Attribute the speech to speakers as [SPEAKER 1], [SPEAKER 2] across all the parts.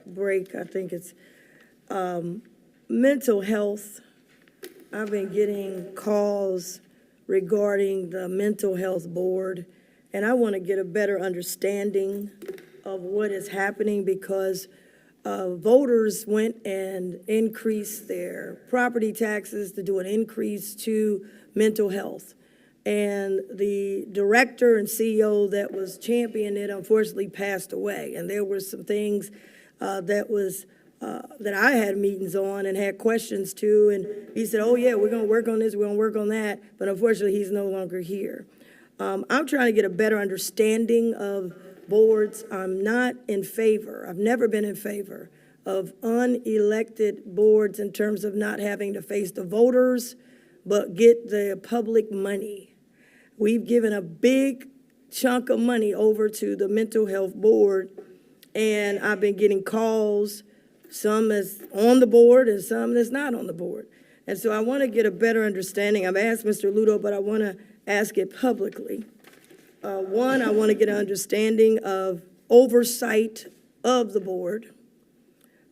[SPEAKER 1] break. I think it's mental health. I've been getting calls regarding the mental health board, and I want to get a better understanding of what is happening because voters went and increased their property taxes to do an increase to mental health. And the director and CEO that was championing it unfortunately passed away. And there were some things that I had meetings on and had questions to. And he said, oh, yeah, we're going to work on this, we're going to work on that. But unfortunately, he's no longer here. I'm trying to get a better understanding of boards. I'm not in favor, I've never been in favor of unelected boards in terms of not having to face the voters, but get the public money. We've given a big chunk of money over to the mental health board, and I've been getting calls, some that's on the board and some that's not on the board. And so I want to get a better understanding. I've asked Mr. Ludo, but I want to ask it publicly. One, I want to get an understanding of oversight of the board.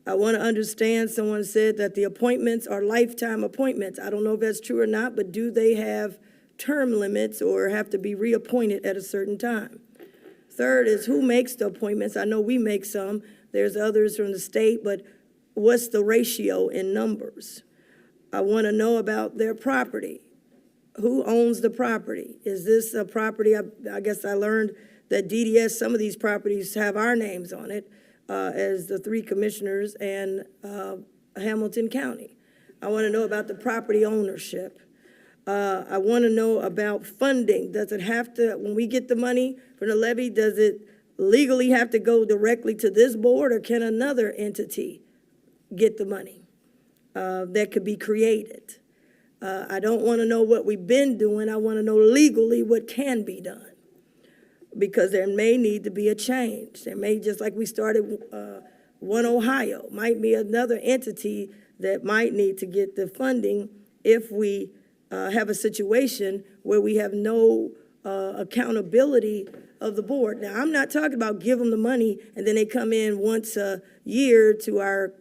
[SPEAKER 1] I want to understand, someone said that the appointments are lifetime appointments. I don't know if that's true or not, but do they have term limits or have to be reappointed at a certain time? Third is who makes the appointments? I know we make some. There's others from the state, but what's the ratio in numbers? I want to know about their property. Who owns the property? Is this a property? I guess I learned that DDS, some of these properties have our names on it as the three commissioners and Hamilton County. I want to know about the property ownership. I want to know about funding. Does it have to, when we get the money from the levy, does it legally have to go directly to this board, or can another entity get the money that could be created? I don't want to know what we've been doing. I want to know legally what can be done, because there may need to be a change. There may, just like we started One Ohio, might be another entity that might need to get the funding if we have a situation where we have no accountability of the board. Now, I'm not talking about give them the money and then they come in once a year to our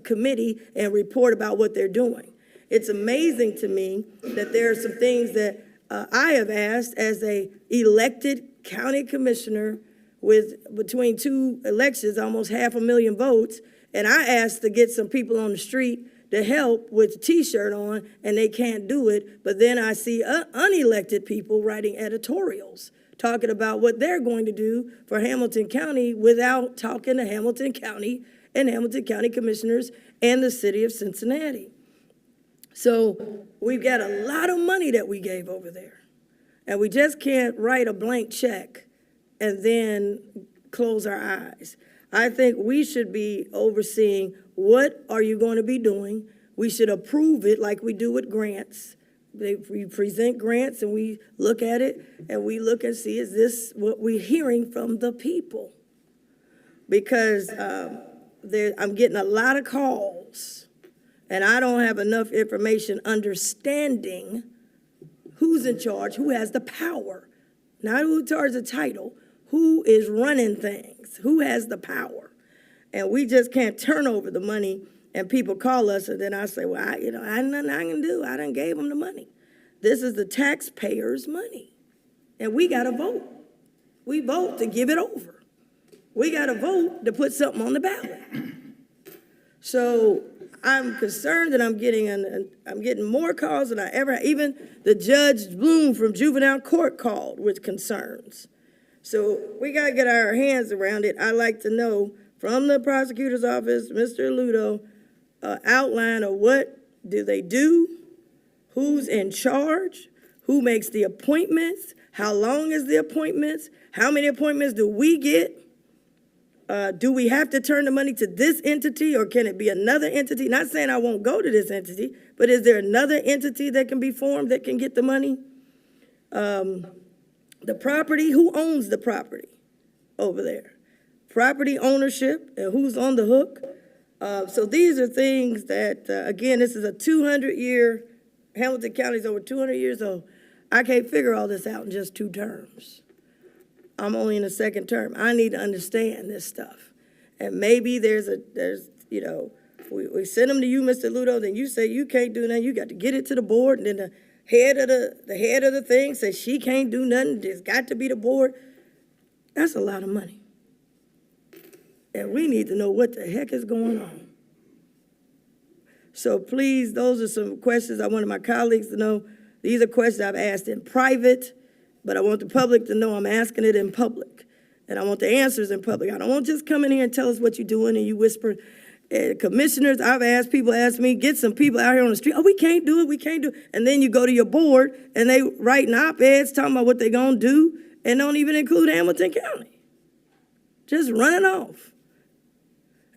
[SPEAKER 1] committee and report about what they're doing. It's amazing to me that there are some things that I have asked as a elected county commissioner with between two elections, almost 500,000 votes, and I asked to get some people on the street to help with the T-shirt on, and they can't do it. But then I see unelected people writing editorials talking about what they're going to do for Hamilton County without talking to Hamilton County and Hamilton County commissioners and the city of Cincinnati. So we've got a lot of money that we gave over there, and we just can't write a blank check and then close our eyes. I think we should be overseeing what are you going to be doing. We should approve it like we do with grants. We present grants and we look at it and we look and see, is this what we're hearing from the people? Because I'm getting a lot of calls and I don't have enough information understanding who's in charge, who has the power, not who charges the title, who is running things, who has the power. And we just can't turn over the money and people call us and then I say, well, I nothing I can do. I done gave them the money. This is the taxpayers' money. And we got to vote. We vote to give it over. We got to vote to put something on the ballot. So I'm concerned that I'm getting more calls than I ever had. Even the Judge Bloom from juvenile court called with concerns. So we got to get our hands around it. I'd like to know from the prosecutor's office, Mr. Ludo, outline of what do they do, who's in charge, who makes the appointments, how long is the appointments, how many appointments do we get? Do we have to turn the money to this entity or can it be another entity? Not saying I won't go to this entity, but is there another entity that can be formed that can get the money? The property, who owns the property over there? Property ownership and who's on the hook. So these are things that, again, this is a 200-year, Hamilton County is over 200 years old. I can't figure all this out in just 2 terms. I'm only in the 2nd term. I need to understand this stuff. And maybe we send them to you, Mr. Ludo, then you say you can't do nothing, you got to get it to the board, and then the head of the thing says she can't do nothing, it's got to be the board. That's a lot of money. And we need to know what the heck is going on. So please, those are some questions I wanted my colleagues to know. These are questions I've asked in private, but I want the public to know I'm asking it in public. And I want the answers in public. I don't want just come in here and tell us what you're doing and you whisper. Commissioners, I've asked, people ask me, get some people out here on the street, oh, we can't do it, we can't do it. And then you go to your board and they writing op-eds talking about what they're going to do and don't even include Hamilton County. Just running off.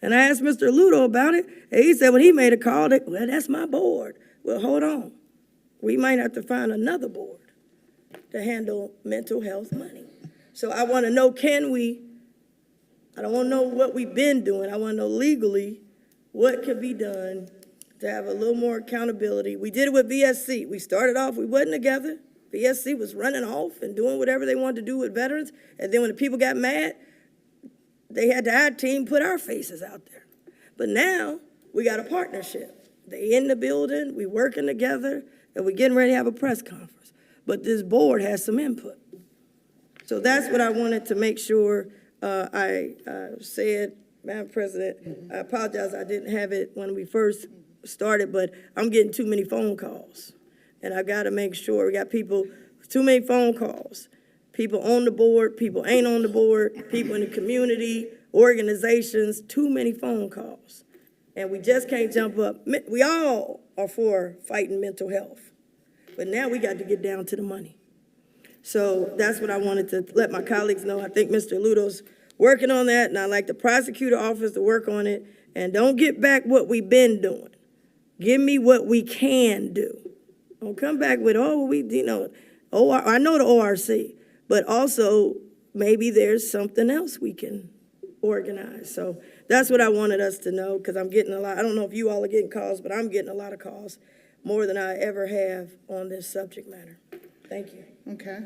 [SPEAKER 1] And I asked Mr. Ludo about it, and he said when he made a call, well, that's my board. Well, hold on. We might have to find another board to handle mental health money. So I want to know, I don't want to know what we've been doing. I want to know legally what could be done to have a little more accountability. We did it with VSC. We started off, we wasn't together. VSC was running off and doing whatever they wanted to do with veterans. And then when the people got mad, they had the our team put our faces out there. But now we got a partnership. They in the building, we working together, and we're getting ready to have a press conference. But this board has some input. So that's what I wanted to make sure I said. Madam President, I apologize I didn't have it when we first started, but I'm getting too many phone calls. And I got to make sure we got people, too many phone calls. People on the board, people ain't on the board, people in the community, organizations, too many phone calls. And we just can't jump up. We all are for fighting mental health. But now we got to get down to the money. So that's what I wanted to let my colleagues know. I think Mr. Ludo's working on that, and I'd like the prosecutor office to work on it. And don't get back what we've been doing. Give me what we can do. Don't come back with, I know the ORC, but also maybe there's something else we can organize. So that's what I wanted us to know, because I'm getting a lot. I don't know if you all are getting calls, but I'm getting a lot of calls, more than I ever have on this subject matter. Thank you.
[SPEAKER 2] Okay.